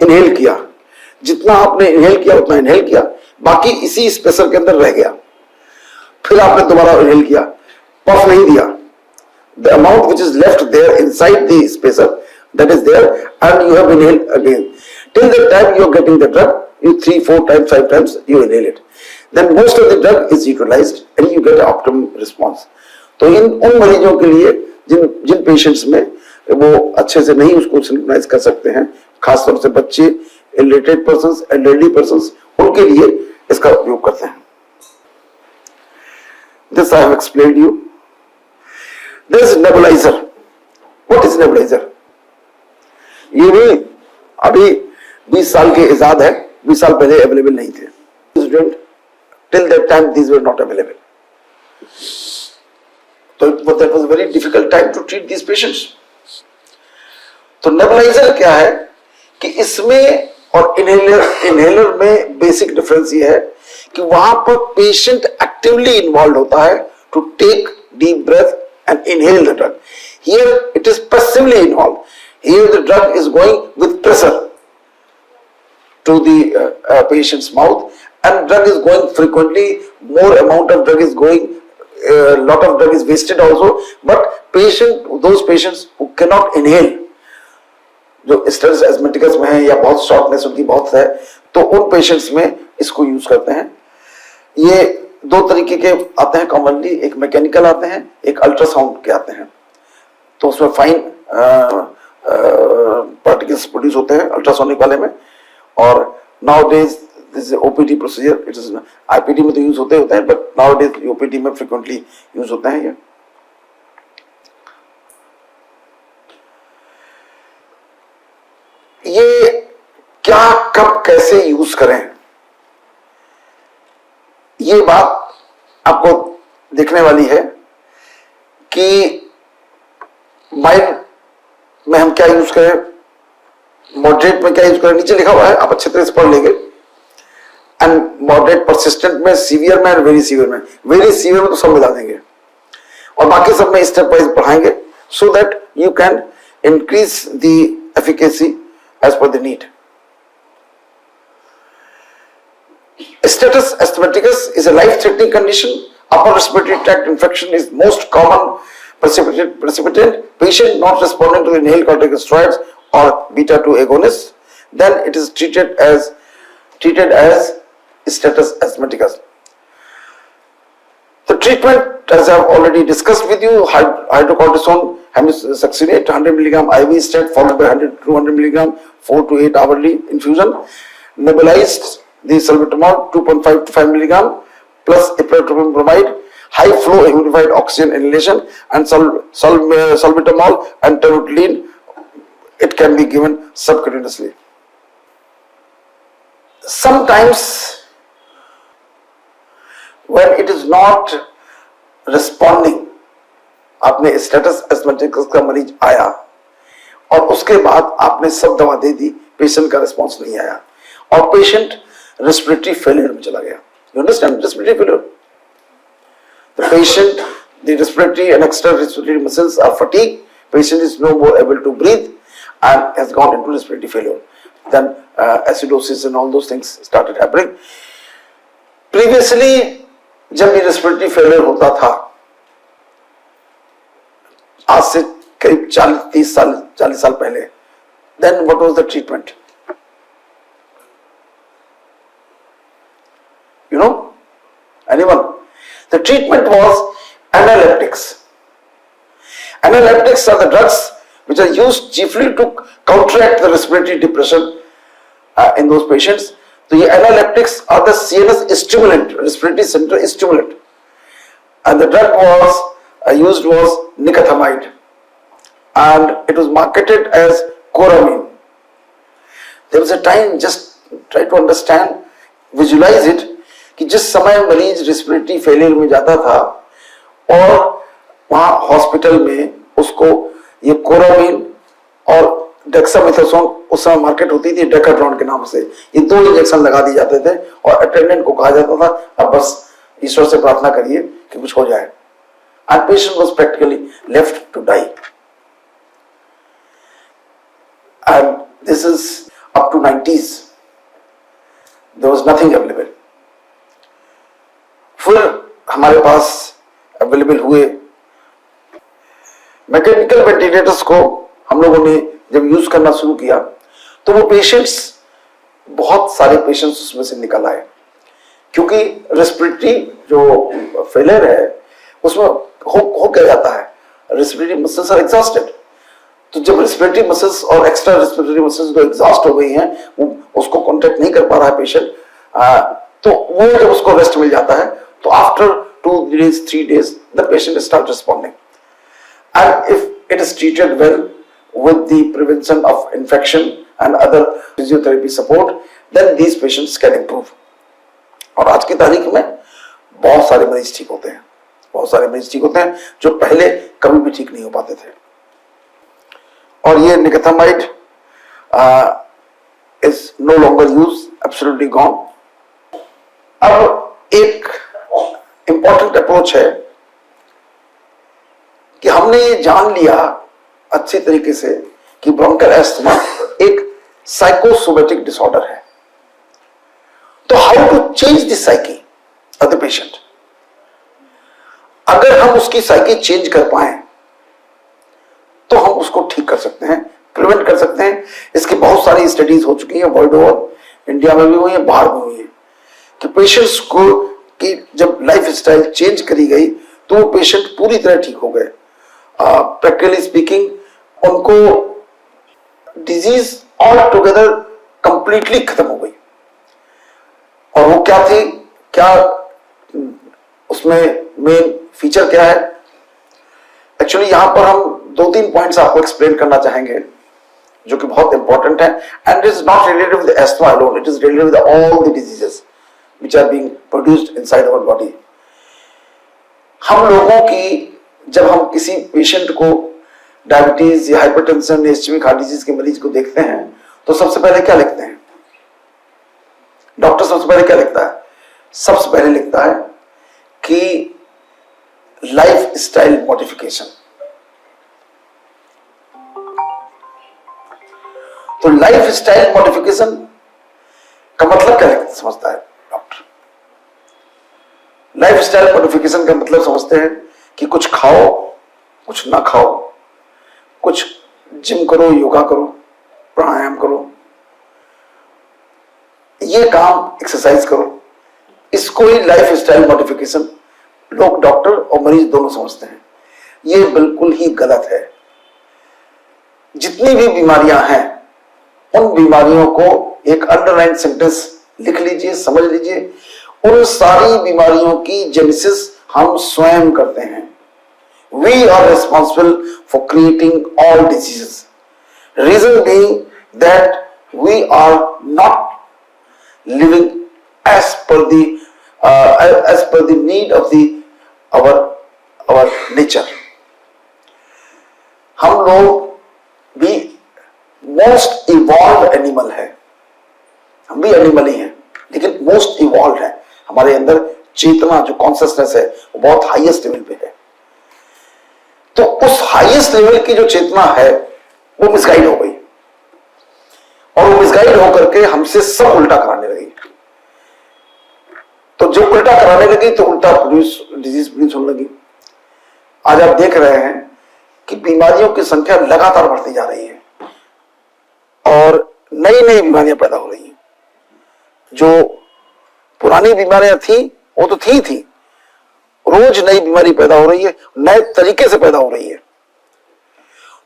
inhale किया, जितना आपने inhale किया उतना inhale किया, बाकी इसी स्पेसर के अंदर रह गया। फिर आपने दोबारा इनहेल किया, पफ नहीं दिया, the amount which is left there inside the spacer, that is there, and you have inhaled again. Till the time you are getting the drug, you 3, 4 times, 5 times you inhale it. Then most of the drug is utilized and you get an optimum response. तो उन मरीजों के लिए जिन patients में वो अच्छे से नहीं उसको सिंक्रोनाइज कर सकते हैं, खासतौर से बच्चे, इलिटरेट पर्सन्स, एल्डरली पर्सन्स, उनके लिए इसका उपयोग करते हैं। This I have explained you. There is nebulizer. What is nebulizer? ये भी अभी 20 साल के इजाद है, 20 साल पहले अवेलेबल नहीं थे। Till that time these were not available. So that was a very difficult time to treat these patients. तो नेबुलाइजर क्या है कि इसमें और इनहेलर में बेसिक डिफरेंस ये है कि वहां पर पेशेंट एक्टिवली इन्वॉल्व होता है to take deep breath and inhale the drug. Here it is passively involved. Here the drug is going with pressure to the patient's mouth, and drug is going frequently. More amount of drug is going. Lot of drug is wasted also. But those patients who cannot inhale, जो स्टेरस एस्मेटिकस में है या बहुत shortness उनकी बहुत है, तो उन पेशेंट्स में इसको यूज करते हैं। ये दो तरीके के आते हैं कॉमनली, एक मैकेनिकल आते हैं, एक अल्ट्रासाउंड के आते हैं। तो उसमें फाइन पार्टिकल्स प्रोड्यूस होते हैं अल्ट्रासोनिक वाले में। और now days this OPD procedure, it is IPD में तो यूज होते हैं, बट नाउ डेज ओपीडी में फ्रिक्वेंटली यूज होते हैं। ये क्या कब कैसे यूज करें, ये बात आपको देखने वाली है कि माइल्ड में हम क्या यूज करें, मॉडरेट में क्या यूज करें, नीचे लिखा हुआ है, आप अच्छे तरह से पढ़ लेंगे। एंड मॉडरेट, परसिस्टेंट में, सीवियर में, वेरी सीवियर में। वेरी सीवियर में तो सब मिला देंगे और बाकी सब में स्टेप वाइज पढ़ाएंगे, so that you can increase the efficacy as per the need. Status asthmaticus is a life-threatening condition. Upper respiratory tract infection is most common precipitant. Patient not responding to inhaled corticosteroids or beta-2 agonists, then it is treated as status asthmaticus. The treatment, as I have already discussed with you, hydrocortisone, hemisuccinate, 100 mg IV stat followed by 200 mg 4 to 8 hourly infusion. Nebulized the salbutamol 2.5 to 5 mg plus ipratropium bromide, high flow humidified oxygen inhalation, and salbutamol and terpentine. It can be given subcutaneously. Sometimes when it is not responding, आपने status एस्मेटिकस का मरीज आया और उसके बाद आपने सब दवा दे दी, पेशेंट का रिस्पॉन्स नहीं आया और पेशेंट respiratory failure में चला गया। You understand? Respiratory failure. The patient, the respiratory and extra respiratory muscles are fatigued. Patient is no more able to breathe and has gone into respiratory failure. Then acidosis and all those things started happening. Previously, जब ये respiratory failure होता था, आज से करीब 40 साल पहले, then what was the treatment? You know, anyone? The treatment was analeptics. Analeptics are the drugs which are used chiefly to counteract the respiratory depression in those patients. So, the analeptics are the CNS stimulant, respiratory center stimulant, and the drug was used was nicotinamide, and it was marketed as Coramine. There was a time, just try to understand, visualize it, कि जिस समय मरीज respiratory failure में जाता था और वहां hospital में उसको ये कोरामीन और डेक्सामेथासोन उस समय मार्केट होती थी डेकाट्रॉन के नाम से, ये 2 इंजेक्शन लगा दिए जाते थे और अटेंडेंट को कहा जाता था अब बस ईश्वर से प्रार्थना करिए कि कुछ हो जाए, and patient was practically left to die. And this is up to 90s, there was nothing available. फिर हमारे पास अवेलेबल हुए मैकेनिकल वेंटिलेटर्स को हम लोगों ने जब यूज करना शुरू किया तो वो पेशेंट्स, बहुत सारे पेशेंट्स उसमें से निकल आए, क्योंकि रेस्पिरेटरी जो फेलियर है उसमें हो क्या जाता है, रेस्पिरेटरी मसल्स आर एग्जॉस्टेड। तो जब रेस्पिरेटरी मसल्स और एक्स्ट्रा रेस्पिरेटरी मसल्स जो एग्जॉस्ट हो गई हैं, वो उसको कॉन्टेक्ट नहीं कर पा रहा है पेशेंट, तो वो जब उसको रेस्ट मिल जाता है तो after 2 days, 3 days, the patient starts responding. And if it is treated well with the prevention of infection and other physiotherapy support, then these patients can improve. और आज की तारीख में बहुत सारे मरीज ठीक होते हैं, बहुत सारे मरीज ठीक होते हैं जो पहले कभी भी ठीक नहीं हो पाते थे। और ये nikethamide is no longer use, absolutely gone. अब एक इंपॉर्टेंट अप्रोच है कि हमने ये जान लिया अच्छी तरीके से कि ब्रोंकल एस्थमा एक साइकोसोमेटिक डिसऑर्डर है। तो how to change this psyche of the patient? अगर हम उसकी साइकी चेंज कर पाए तो हम उसको ठीक कर सकते हैं, प्रिवेंट कर सकते हैं। इसकी बहुत सारी स्टडीज हो चुकी हैं वर्ल्ड ओवर, इंडिया में भी हुई है, बाहर भी हुई है, कि पेशेंट्स को की जब लाइफ स्टाइल चेंज करी गई तो वो पेशेंट पूरी तरह ठीक हो गए। प्रैक्टिकली स्पीकिंग उनको डिजीज ऑल टुगेदर कंप्लीटली खत्म हो गई। और वो क्या थी, क्या उसमें मेन फीचर क्या है? एक्चुअली यहां पर हम 2-3 पॉइंट्स आपको एक्सप्लेन करना चाहेंगे जो कि बहुत इंपॉर्टेंट है। And it is not related with asthma alone, it is related with all the diseases which are being produced inside our body. हम लोगों की जब हम किसी पेशेंट को डायबिटीज या हाइपरटेंशन या इस्केमिक हार्ट डिजीज के मरीज को देखते हैं तो सबसे पहले क्या लिखते हैं? डॉक्टर सबसे पहले क्या लिखता है? सबसे पहले लिखता है कि लाइफ स्टाइल मॉडिफिकेशन। तो लाइफ स्टाइल मॉडिफिकेशन का मतलब क्या समझता है डॉक्टर? लाइफ स्टाइल मॉडिफिकेशन का मतलब समझते हैं कि कुछ खाओ, कुछ ना खाओ, कुछ जिम करो, योगा करो, प्राणायाम करो, ये काम एक्सरसाइज करो, इसको ही लाइफ स्टाइल मॉडिफिकेशन लोग, डॉक्टर और मरीज दोनों समझते हैं। ये बिल्कुल ही गलत है। जितनी भी बीमारियां हैं उन बीमारियों को एक अंडरलाइन सेंटेंस लिख लीजिए, समझ लीजिए, उन सारी बीमारियों की जेनेसिस हम स्वयं करते हैं। We are responsible for creating all diseases. Reason being that we are not living as per the need of our nature. हम लोग भी मोस्ट इवॉल्व एनिमल है, हम भी एनिमल ही हैं, लेकिन मोस्ट इवॉल्व है। हमारे अंदर चेतना जो कॉन्शियसनेस है वो बहुत हाईएस्ट लेवल पे है। तो उस हाईएस्ट लेवल की जो चेतना है वो मिसगाइड हो गई, और वो मिसगाइड होकर के हमसे सब उल्टा कराने लगी। तो जो उल्टा कराने लगी तो उल्टा डिजीज प्रोड्यूस होने लगी। आज आप देख रहे हैं कि बीमारियों की संख्या लगातार बढ़ती जा रही है और नई नई बीमारियां पैदा हो रही हैं। जो पुरानी बीमारियां थी वो तो थी, रोज नई बीमारी पैदा हो रही है, नए तरीके से पैदा हो रही है।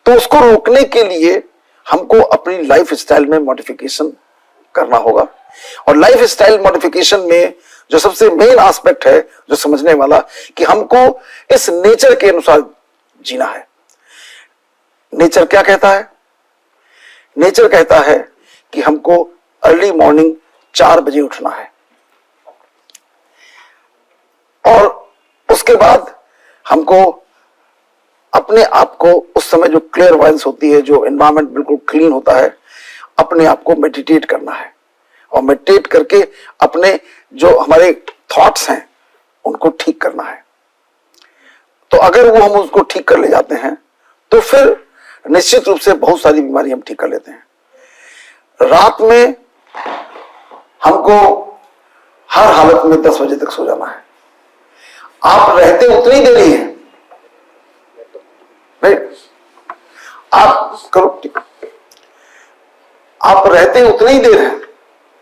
तो उसको रोकने के लिए हमको अपनी लाइफ स्टाइल में मॉडिफिकेशन करना होगा। और लाइफ स्टाइल मॉडिफिकेशन में जो सबसे मेन एस्पेक्ट है जो समझने वाला, कि हमको इस नेचर के अनुसार जीना है। नेचर क्या कहता है? नेचर कहता है कि हमको अर्ली मॉर्निंग 4 बजे उठना है, और उसके बाद हमको अपने आप को उस समय जो क्लियर वॉइस होती है, जो एनवायरनमेंट बिल्कुल क्लीन होता है, अपने आप को मेडिटेट करना है। और मेडिटेट करके अपने जो हमारे थॉट्स हैं उनको ठीक करना है। तो अगर वो हम उसको ठीक कर ले जाते हैं तो फिर निश्चित रूप से बहुत सारी बीमारी हम ठीक कर लेते हैं। रात में हमको हर हालत में 10 बजे तक सो जाना है। आप रहते उतनी देर ही है, नहीं आप करो, आप रहते उतनी ही देर है।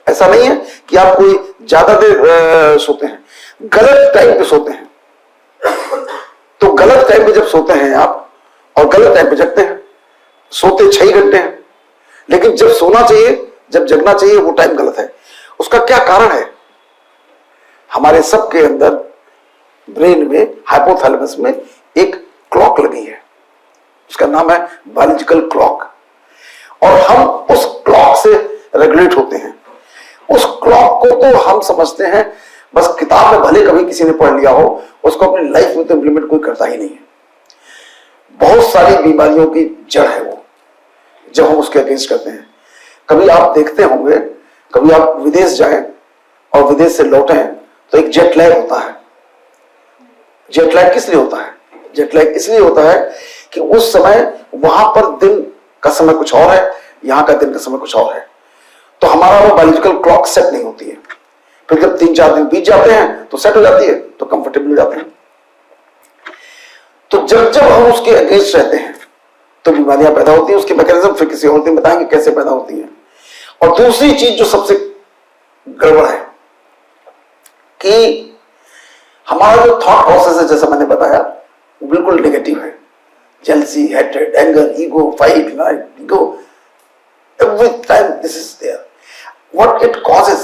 ऐसा नहीं है कि आप कोई ज्यादा देर सोते हैं, गलत टाइम पे सोते हैं। तो गलत टाइम पे जब सोते हैं आप और गलत टाइम पे जगते हैं, सोते 6 घंटे हैं, लेकिन जब सोना चाहिए, जब जगना चाहिए, वो टाइम गलत है। उसका क्या कारण है? हमारे सबके अंदर ब्रेन में, हाइपोथैलेमस में एक क्लॉक लगी है, उसका नाम है बायोलॉजिकल क्लॉक, और हम उस क्लॉक से रेगुलेट होते हैं। उस क्लॉक को तो हम समझते हैं बस किताब में भले कभी किसी ने पढ़ लिया हो, उसको अपनी लाइफ में तो इंप्लीमेंट कोई करता ही नहीं है। बहुत सारी बीमारियों की जड़ है वो, जब हम उसके अगेंस्ट करते हैं। कभी आप देखते होंगे, कभी आप विदेश जाएं और विदेश से लौटें तो एक जेट लैग होता है। जेट लैग किस लिए होता है? जेट लैग इसलिए होता है कि उस समय वहां पर दिन का समय कुछ और है, यहां का दिन का समय कुछ और है, तो हमारा वो बायोलॉजिकल क्लॉक सेट नहीं होती है। फिर जब 3-4 दिन बीत जाते हैं तो सेट हो जाती है, तो कंफर्टेबल हो जाते हैं। तो जब जब हम उसके अगेंस्ट रहते हैं तो बीमारियां पैदा होती हैं। उसके मैकेनिज्म फिर किसी और दिन बताएंगे कैसे पैदा होती है। और दूसरी चीज जो सबसे गड़बड़ है कि हमारा जो थॉट प्रोसेस है, जैसा मैंने बताया, वो बिल्कुल नेगेटिव है। Jealousy, hatred, anger, ego, fight, ego, every time this is there. What it causes?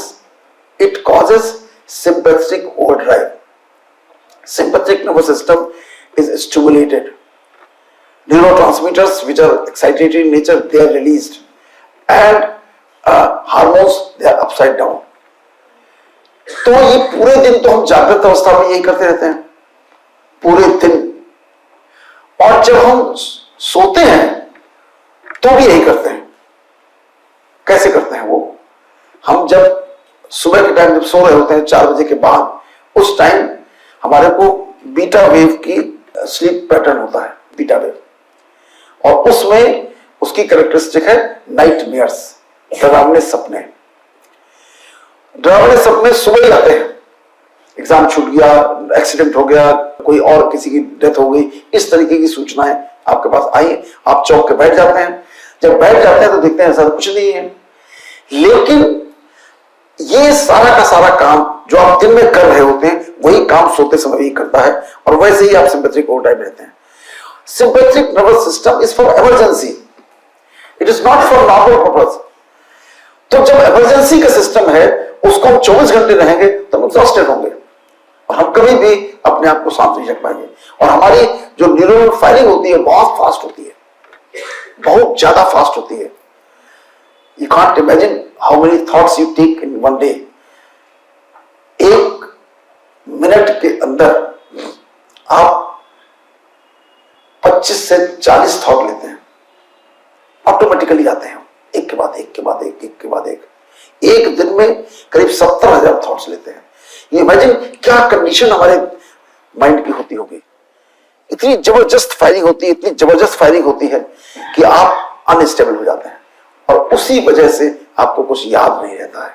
It causes sympathetic overdrive. Sympathetic nervous system is stimulated. Neurotransmitters which are excitatory in nature, they are released, and hormones, they are upside down. तो ये पूरे दिन तो हम जागृत अवस्था में यही करते रहते हैं पूरे दिन, और जब हम सोते हैं तो भी यही करते हैं। कैसे करते हैं वो? हम जब सुबह के टाइम जब सो रहे होते हैं 4 बजे के बाद, उस टाइम हमारे को बीटा वेव की स्लीप पैटर्न होता है, बीटा वेव, और उसमें उसकी कैरेक्टरिस्टिक है नाइटमेयर्स, डरावने सपने। डरावने सपने सुबह ही आते हैं, एग्जाम छूट गया, एक्सीडेंट हो गया, कोई और किसी की डेथ हो गई, इस तरीके की सूचनाएं आपके पास आई, आप चौंक के बैठ जाते हैं। जब बैठ जाते हैं तो देखते हैं ऐसा कुछ नहीं है, लेकिन ये सारा का सारा काम जो आप दिन में कर रहे होते हैं वही काम सोते समय भी करता है, और वैसे ही आप सिंपैथेटिक ओवरड्राइव रहते हैं। Sympathetic nervous system is for emergency, it is not for normal purpose. तो जब इमरजेंसी का सिस्टम है, उसको हम 24 घंटे रहेंगे तो हम एग्जॉस्टेड होंगे, और हम कभी भी अपने आप को शांत नहीं रख पाएंगे, और हमारी जो न्यूरल फायरिंग होती है बहुत फास्ट होती है, बहुत ज्यादा फास्ट होती है। You can't imagine how many thoughts you take in one day. 1 minute के अंदर आप 25 से 40 थॉट लेते हैं, ऑटोमेटिकली आते हैं, एक के बाद एक के बाद एक, एक के बाद एक। एक दिन में करीब 70,000 थॉट्स लेते हैं। ये इमेजिन क्या कंडीशन हमारे माइंड की होती होगी। इतनी जबरदस्त फायरिंग होती है, इतनी जबरदस्त फायरिंग होती है कि आप अनस्टेबल हो जाते हैं, और उसी वजह से आपको कुछ याद नहीं रहता है,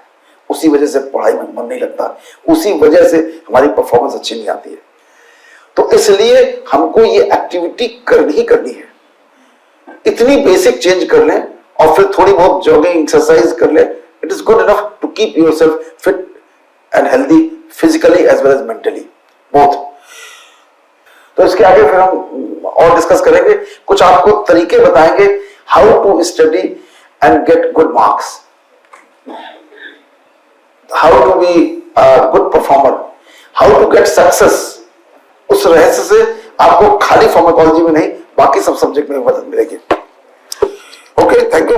उसी वजह से पढ़ाई में मन नहीं लगता, उसी वजह से हमारी परफॉर्मेंस अच्छी नहीं आती है। तो इसलिए हमको ये एक्टिविटी करनी ही करनी है। इतनी बेसिक चेंज कर लें और फिर थोड़ी बहुत जॉगिंग एक्सरसाइज कर लें, it is good enough to keep yourself fit and healthy, physically as well as mentally both. तो इसके आगे फिर हम और डिस्कस करेंगे, कुछ आपको तरीके बताएंगे how to study and get good marks, how to be a good performer, how to get success। उस रहस्य से आपको खाली फार्माकोलॉजी में नहीं, बाकी सब सब्जेक्ट में मदद मिलेगी। Okay, thank you.